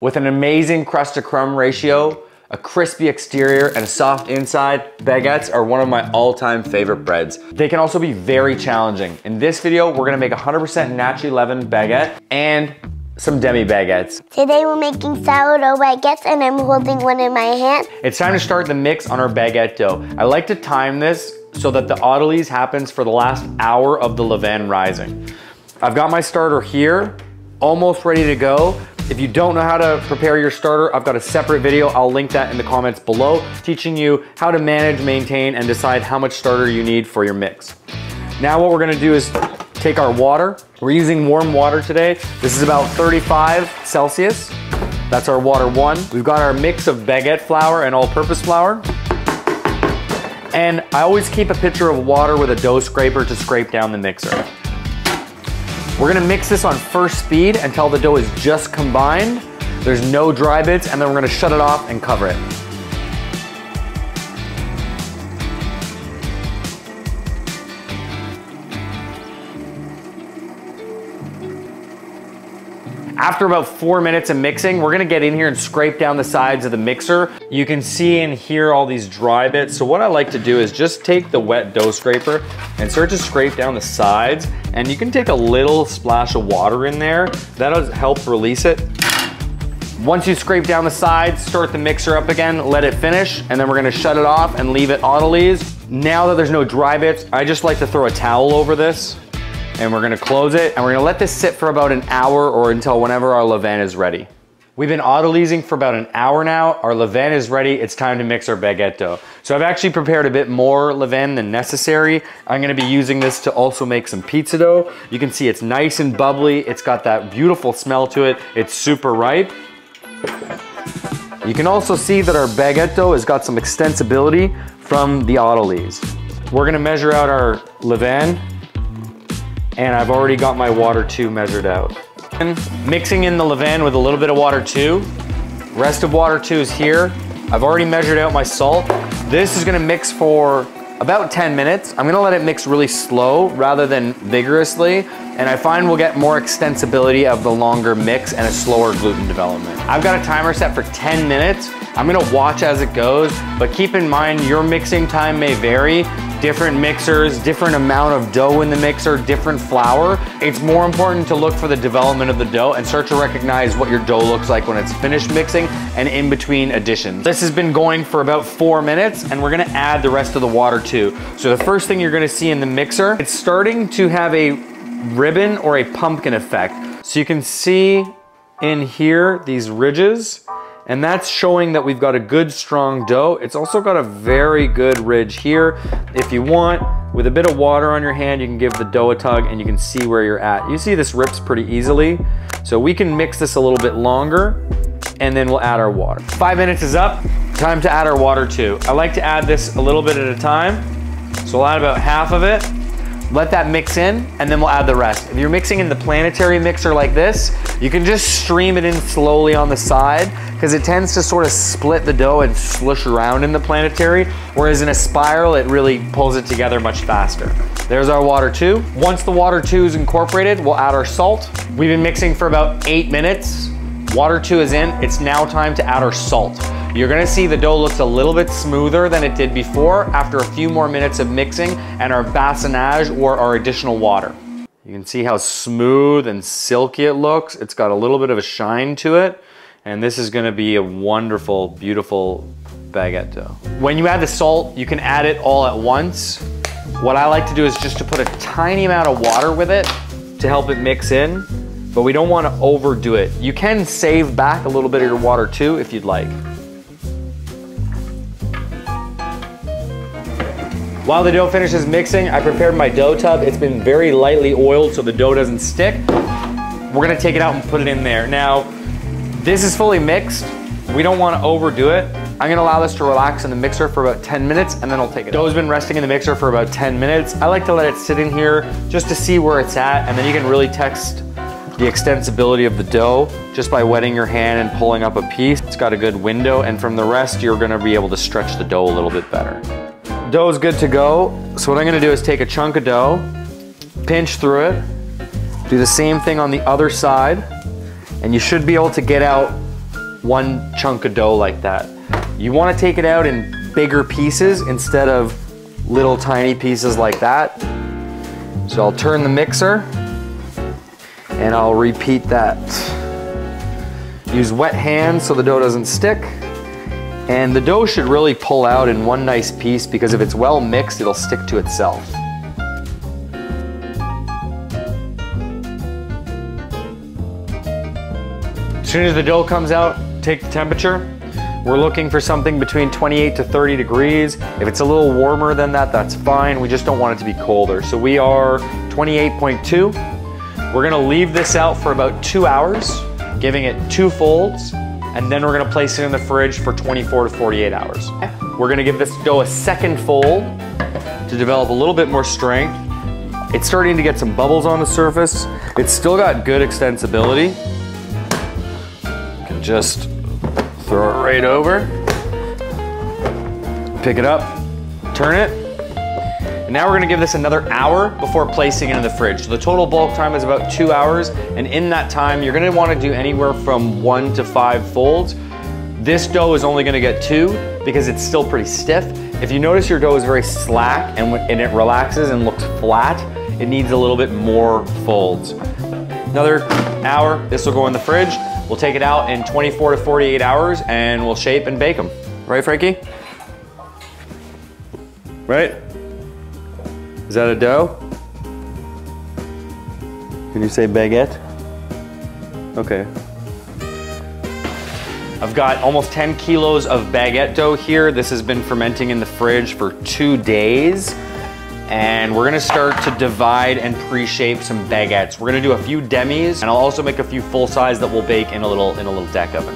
With an amazing crust to crumb ratio, a crispy exterior, and a soft inside, baguettes are one of my all-time favorite breads. They can also be very challenging. In this video, we're gonna make 100% naturally leavened baguette and some demi baguettes. Today we're making sourdough baguettes and I'm holding one in my hand. It's time to start the mix on our baguette dough. I like to time this so that the Autolyse happens for the last hour of the levain rising. I've got my starter here, almost ready to go. If you don't know how to prepare your starter, I've got a separate video. I'll link that in the comments below, teaching you how to manage, maintain, and decide how much starter you need for your mix. Now what we're gonna do is take our water. We're using warm water today. This is about 35 Celsius. That's our water 1. We've got our mix of baguette flour and all-purpose flour. And I always keep a pitcher of water with a dough scraper to scrape down the mixer. We're gonna mix this on first speed until the dough is just combined. There's no dry bits, and then we're gonna shut it off and cover it. After about 4 minutes of mixing, we're gonna get in here and scrape down the sides of the mixer. You can see and hear all these dry bits. So what I like to do is just take the wet dough scraper and start to scrape down the sides. And you can take a little splash of water in there. That'll help release it. Once you scrape down the sides, start the mixer up again, let it finish, and then we're gonna shut it off and leave it Autolyse. Now that there's no dry bits, I just like to throw a towel over this. And we're gonna close it, and we're gonna let this sit for about an hour or until whenever our levain is ready. We've been Autolysing for about an hour now. Our levain is ready. It's time to mix our baguette dough. So I've actually prepared a bit more levain than necessary. I'm gonna be using this to also make some pizza dough. You can see it's nice and bubbly. It's got that beautiful smell to it. It's super ripe. You can also see that our baguette dough has got some extensibility from the Autolyse. We're gonna measure out our levain, and I've already got my water 2 measured out. And mixing in the levain with a little bit of water 2. Rest of water 2 is here. I've already measured out my salt. This is gonna mix for about 10 minutes. I'm gonna let it mix really slow rather than vigorously, and I find we'll get more extensibility of the longer mix and a slower gluten development. I've got a timer set for 10 minutes. I'm gonna watch as it goes, but keep in mind your mixing time may vary. Different mixers, different amount of dough in the mixer, different flour. It's more important to look for the development of the dough and start to recognize what your dough looks like when it's finished mixing and in between additions. This has been going for about 4 minutes, and we're gonna add the rest of the water too. So the first thing you're gonna see in the mixer, it's starting to have a ribbon or a pumpkin effect. So you can see in here these ridges, and that's showing that we've got a good strong dough. It's also got a very good ridge here. If you want, with a bit of water on your hand, you can give the dough a tug and you can see where you're at. You see this rips pretty easily. So we can mix this a little bit longer, and then we'll add our water. 5 minutes is up, time to add our water too. I like to add this a little bit at a time. So we'll add about half of it. Let that mix in, and then we'll add the rest. If you're mixing in the planetary mixer like this, you can just stream it in slowly on the side, because it tends to sort of split the dough and slush around in the planetary, whereas in a spiral, it really pulls it together much faster. There's our water 2. Once the water 2 is incorporated, we'll add our salt. We've been mixing for about 8 minutes. Water 2 is in. It's now time to add our salt. You're gonna see the dough looks a little bit smoother than it did before after a few more minutes of mixing and our bassonage or our additional water. You can see how smooth and silky it looks. It's got a little bit of a shine to it, and this is gonna be a wonderful, beautiful baguette dough. When you add the salt, you can add it all at once. What I like to do is just to put a tiny amount of water with it to help it mix in, but we don't wanna overdo it. You can save back a little bit of your water too if you'd like. While the dough finishes mixing, I prepared my dough tub. It's been very lightly oiled so the dough doesn't stick. We're gonna take it out and put it in there. Now, this is fully mixed. We don't wanna overdo it. I'm gonna allow this to relax in the mixer for about 10 minutes and then I'll take it out. Dough's been resting in the mixer for about 10 minutes. I like to let it sit in here just to see where it's at, and then you can really test the extensibility of the dough just by wetting your hand and pulling up a piece. It's got a good window, and from the rest, you're gonna be able to stretch the dough a little bit better. Dough is good to go. So what I'm gonna do is take a chunk of dough, pinch through it, do the same thing on the other side, and you should be able to get out one chunk of dough like that. You want to take it out in bigger pieces instead of little tiny pieces like that. So I'll turn the mixer and I'll repeat that. Use wet hands so the dough doesn't stick. And the dough should really pull out in one nice piece because if it's well mixed, it'll stick to itself. As soon as the dough comes out, take the temperature. We're looking for something between 28 to 30 degrees. If it's a little warmer than that, that's fine. We just don't want it to be colder. So we are 28.2. We're gonna leave this out for about 2 hours, giving it 2 folds, and then we're gonna place it in the fridge for 24 to 48 hours. We're gonna give this dough a second fold to develop a little bit more strength. It's starting to get some bubbles on the surface. It's still got good extensibility. You can just throw it right over, pick it up, turn it. And now we're gonna give this another hour before placing it in the fridge. So the total bulk time is about 2 hours. And in that time, you're gonna wanna do anywhere from 1 to 5 folds. This dough is only gonna get 2 because it's still pretty stiff. If you notice your dough is very slack and it relaxes and looks flat, it needs a little bit more folds. Another hour, this will go in the fridge. We'll take it out in 24 to 48 hours and we'll shape and bake them. Right, Frankie? Right? Is that a dough? Can you say baguette? Okay. I've got almost 10 kilos of baguette dough here. This has been fermenting in the fridge for 2 days. And we're gonna start to divide and pre-shape some baguettes. We're gonna do a few demis, and I'll also make a few full size that we'll bake in a little deck oven.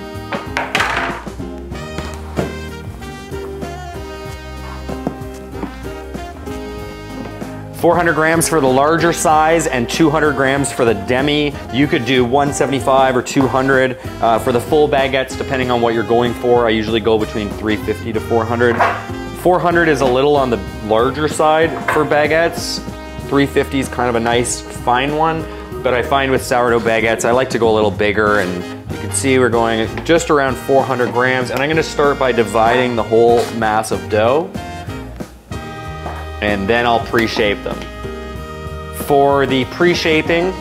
400 grams for the larger size and 200 grams for the demi. You could do 175 or 200 for the full baguettes, depending on what you're going for. I usually go between 350 to 400. 400 is a little on the larger side for baguettes. 350 is kind of a nice fine one, but I find with sourdough baguettes, I like to go a little bigger, and you can see we're going just around 400 grams, and I'm gonna start by dividing the whole mass of dough, and then I'll pre-shape them. For the pre-shaping,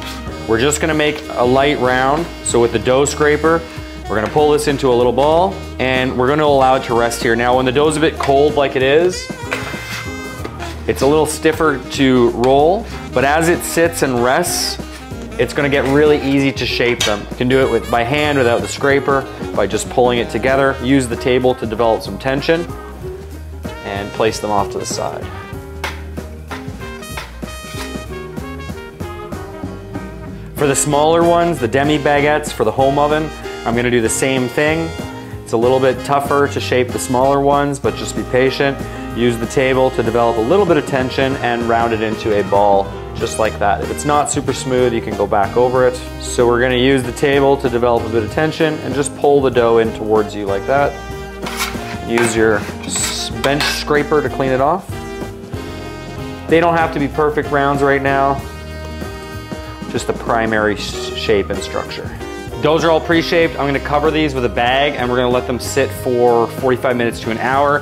we're just gonna make a light round. So with the dough scraper, we're gonna pull this into a little ball, and we're gonna allow it to rest here. Now, when the dough's a bit cold like it is, it's a little stiffer to roll, but as it sits and rests, it's gonna get really easy to shape them. You can do it by hand without the scraper, by just pulling it together. Use the table to develop some tension, and place them off to the side. For the smaller ones, the demi baguettes for the home oven, I'm gonna do the same thing. It's a little bit tougher to shape the smaller ones, but just be patient. Use the table to develop a little bit of tension and round it into a ball, just like that. If it's not super smooth, you can go back over it. So we're gonna use the table to develop a bit of tension and just pull the dough in towards you like that. Use your bench scraper to clean it off. They don't have to be perfect rounds right now, just the primary shape and structure. Doughs are all pre-shaped. I'm gonna cover these with a bag, and we're gonna let them sit for 45 minutes to an hour.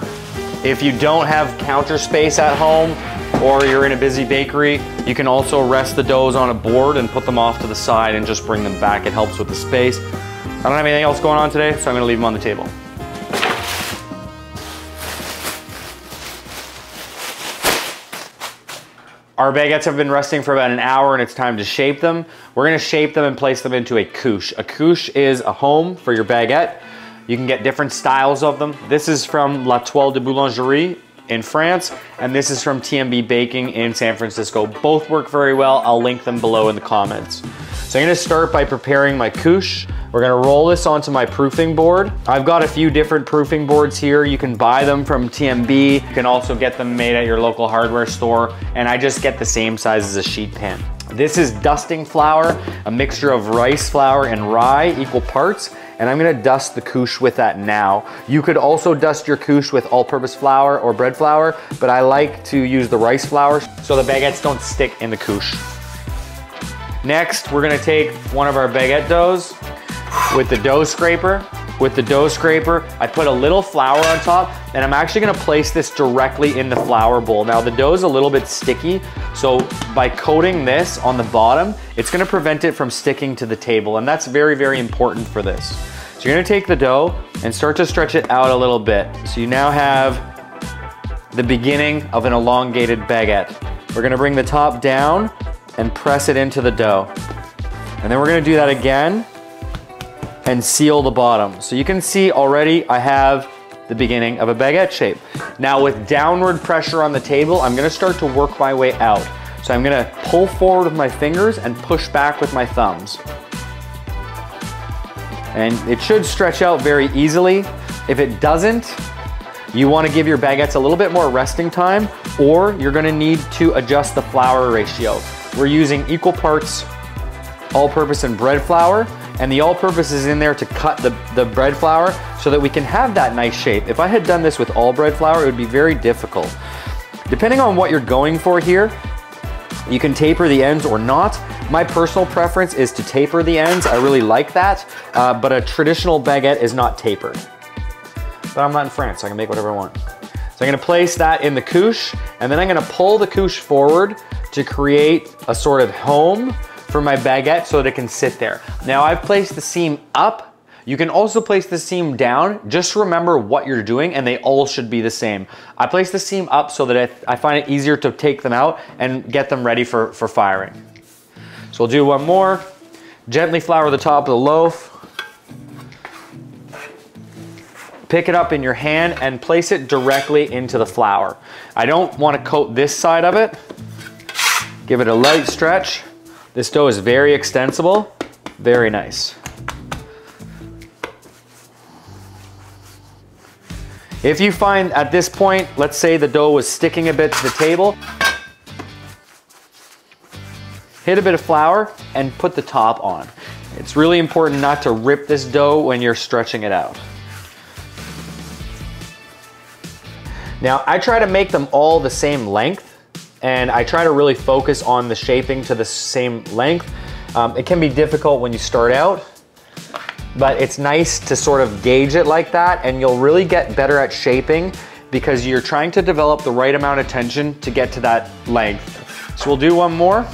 If you don't have counter space at home, or you're in a busy bakery, you can also rest the doughs on a board and put them off to the side and just bring them back. It helps with the space. I don't have anything else going on today, so I'm gonna leave them on the table. Our baguettes have been resting for about an hour, and it's time to shape them. We're gonna shape them and place them into a couche. A couche is a home for your baguette. You can get different styles of them. This is from La Toile de Boulangerie in France, and this is from TMB Baking in San Francisco. Both work very well. I'll link them below in the comments. So I'm gonna start by preparing my couche. We're gonna roll this onto my proofing board. I've got a few different proofing boards here. You can buy them from TMB. You can also get them made at your local hardware store, and I just get the same size as a sheet pan. This is dusting flour, a mixture of rice flour and rye, equal parts, and I'm gonna dust the couche with that now. You could also dust your couche with all-purpose flour or bread flour, but I like to use the rice flour so the baguettes don't stick in the couche. Next, we're gonna take one of our baguette doughs with the dough scraper, with the dough scraper. I put a little flour on top, and I'm actually gonna place this directly in the flour bowl. Now the dough is a little bit sticky, so by coating this on the bottom, it's gonna prevent it from sticking to the table, and that's very, very important for this. So you're gonna take the dough and start to stretch it out a little bit. So you now have the beginning of an elongated baguette. We're gonna bring the top down and press it into the dough. And then we're gonna do that again and seal the bottom. So you can see already I have the beginning of a baguette shape. Now with downward pressure on the table, I'm gonna start to work my way out. So I'm gonna pull forward with my fingers and push back with my thumbs. And it should stretch out very easily. If it doesn't, you wanna give your baguettes a little bit more resting time, or you're gonna need to adjust the flour ratio. We're using equal parts all-purpose and bread flour, and the all-purpose is in there to cut the bread flour so that we can have that nice shape. If I had done this with all bread flour, it would be very difficult. Depending on what you're going for here, you can taper the ends or not. My personal preference is to taper the ends. I really like that, but a traditional baguette is not tapered. But I'm not in France, so I can make whatever I want. So I'm gonna place that in the couche, and then I'm gonna pull the couche forward to create a sort of home for my baguette so that it can sit there. Now I've placed the seam up. You can also place the seam down. Just remember what you're doing, and they all should be the same. I place the seam up so that I find it easier to take them out and get them ready for firing. So we'll do one more. Gently flour the top of the loaf. Pick it up in your hand and place it directly into the flour. I don't want to coat this side of it. Give it a light stretch. This dough is very extensible, very nice. If you find at this point, let's say the dough was sticking a bit to the table, hit a bit of flour and put the top on. It's really important not to rip this dough when you're stretching it out. Now, I try to make them all the same length, and I try to really focus on the shaping to the same length. It can be difficult when you start out, but it's nice to sort of gauge it like that, and you'll really get better at shaping because you're trying to develop the right amount of tension to get to that length. So we'll do one more.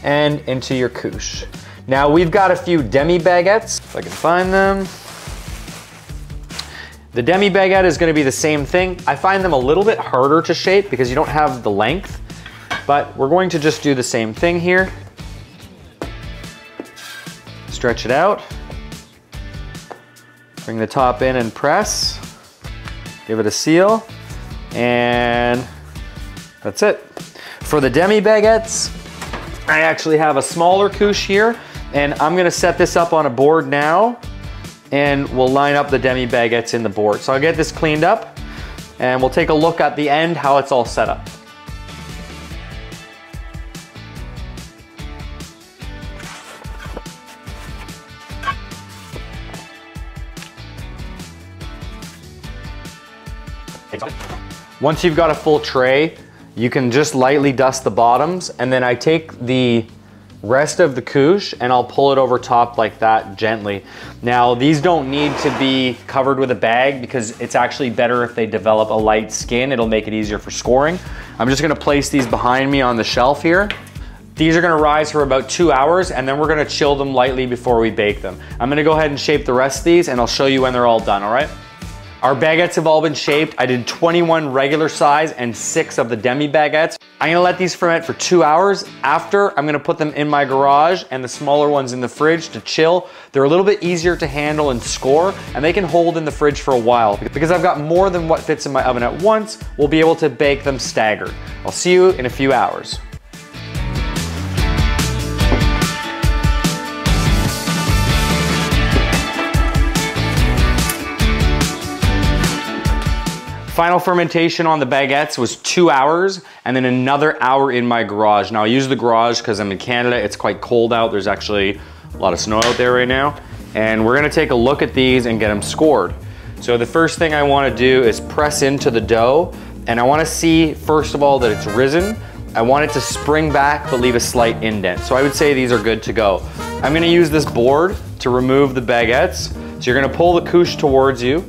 And into your couche. Now we've got a few demi baguettes, if I can find them. The demi baguette is gonna be the same thing. I find them a little bit harder to shape because you don't have the length, but we're going to just do the same thing here. Stretch it out. Bring the top in and press. Give it a seal, and that's it. For the demi baguettes, I actually have a smaller couche here, and I'm gonna set this up on a board now, and we'll line up the demi baguettes in the board. So I'll get this cleaned up, and we'll take a look at the end how it's all set up. Once you've got a full tray, you can just lightly dust the bottoms, and then I take the rest of the couche and I'll pull it over top like that gently. Now these don't need to be covered with a bag because it's actually better if they develop a light skin. It'll make it easier for scoring. I'm just gonna place these behind me on the shelf here. These are gonna rise for about 2 hours, and then we're gonna chill them lightly before we bake them. I'm gonna go ahead and shape the rest of these, and I'll show you when they're all done, all right? Our baguettes have all been shaped. I did 21 regular size and 6 of the demi baguettes. I'm gonna let these ferment for 2 hours. After, I'm gonna put them in my garage and the smaller ones in the fridge to chill. They're a little bit easier to handle and score, and they can hold in the fridge for a while. Because I've got more than what fits in my oven at once, we'll be able to bake them staggered. I'll see you in a few hours. Final fermentation on the baguettes was 2 hours, and then another hour in my garage. Now I use the garage because I'm in Canada, it's quite cold out. There's actually A lot of snow out there right now. And we're gonna take a look at these and get them scored. So the first thing I wanna do is press into the dough, and I wanna see, first of all, that it's risen. I want it to spring back but leave a slight indent. So I would say these are good to go. I'm gonna use this board to remove the baguettes. So you're gonna pull the couche towards you,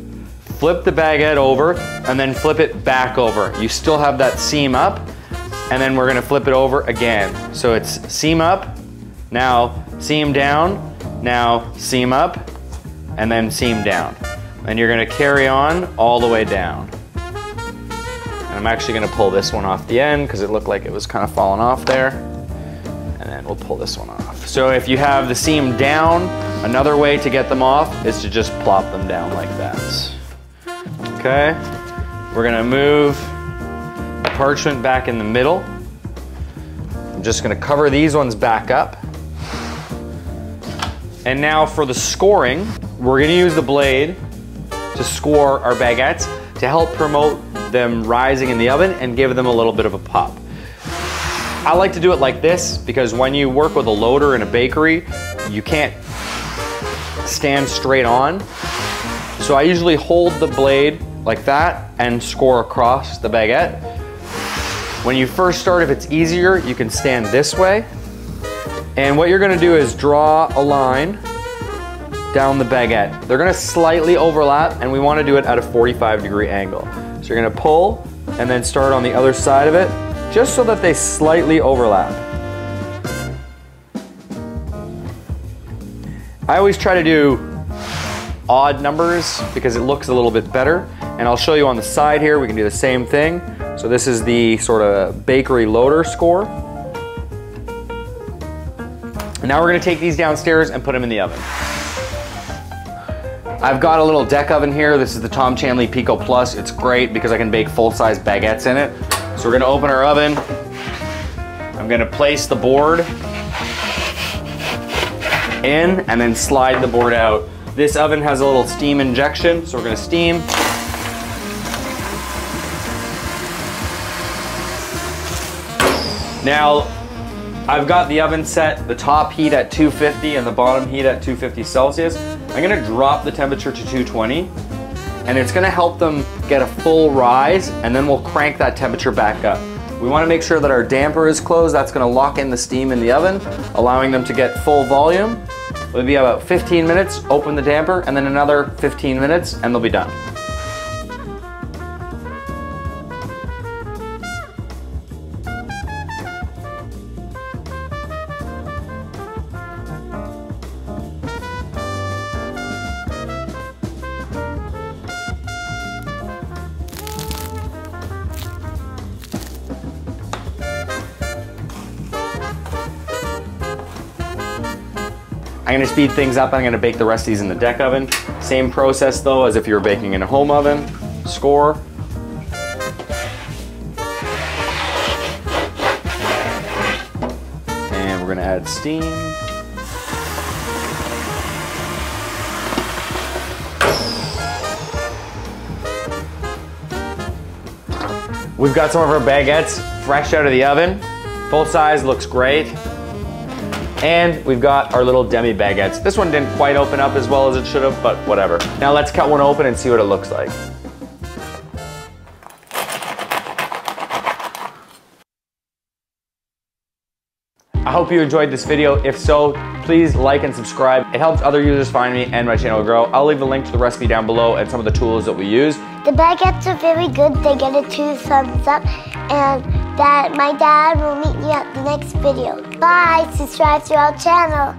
flip the baguette over, and then flip it back over. You still have that seam up, and then we're gonna flip it over again. So it's seam up, now seam down, now seam up, and then seam down. And you're gonna carry on all the way down. And I'm actually gonna pull this one off the end because it looked like it was kind of falling off there. And then we'll pull this one off. So if you have the seam down, another way to get them off is to just plop them down like that. Okay, we're gonna move the parchment back in the middle. I'm just gonna cover these ones back up. And now for the scoring, we're gonna use the blade to score our baguettes to help promote them rising in the oven and give them a little bit of a pop. I like to do it like this because when you work with a loader in a bakery, you can't stand straight on. So I usually hold the blade like that and score across the baguette. When you first start, if it's easier, you can stand this way. And what you're gonna do is draw a line down the baguette. They're gonna slightly overlap, and we wanna do it at a 45-degree angle. So you're gonna pull and then start on the other side of it, just so that they slightly overlap. I always try to do odd numbers because it looks a little bit better. And I'll show you on the side here, we can do the same thing. So this is the sort of bakery loader score. And now we're gonna take these downstairs and put them in the oven. I've got a little deck oven here. This is the Tom Chanley Pico Plus. It's great because I can bake full-size baguettes in it. So we're gonna open our oven. I'm gonna place the board in and then slide the board out. This oven has a little steam injection, so we're gonna steam. Now, I've got the oven set, the top heat at 250 and the bottom heat at 250 Celsius. I'm gonna drop the temperature to 220, and it's gonna help them get a full rise, and then we'll crank that temperature back up. We wanna make sure that our damper is closed. That's gonna lock in the steam in the oven, allowing them to get full volume. It'll be about 15 minutes, open the damper, and then another 15 minutes, and they'll be done. I'm gonna speed things up. I'm gonna bake the rest of these in the deck oven. Same process though as if you were baking in a home oven. Score. And we're gonna add steam. We've got some of our baguettes fresh out of the oven. Full size, looks great. And we've got our little demi baguettes. This one didn't quite open up as well as it should have, but whatever. Now let's cut one open and see what it looks like. I hope you enjoyed this video. If so, please like and subscribe. It helps other users find me and my channel grow. I'll leave the link to the recipe down below and some of the tools that we use. The baguettes are very good. They get a 2 thumbs up. And my dad will meet you at the next video. Bye. Subscribe to our channel.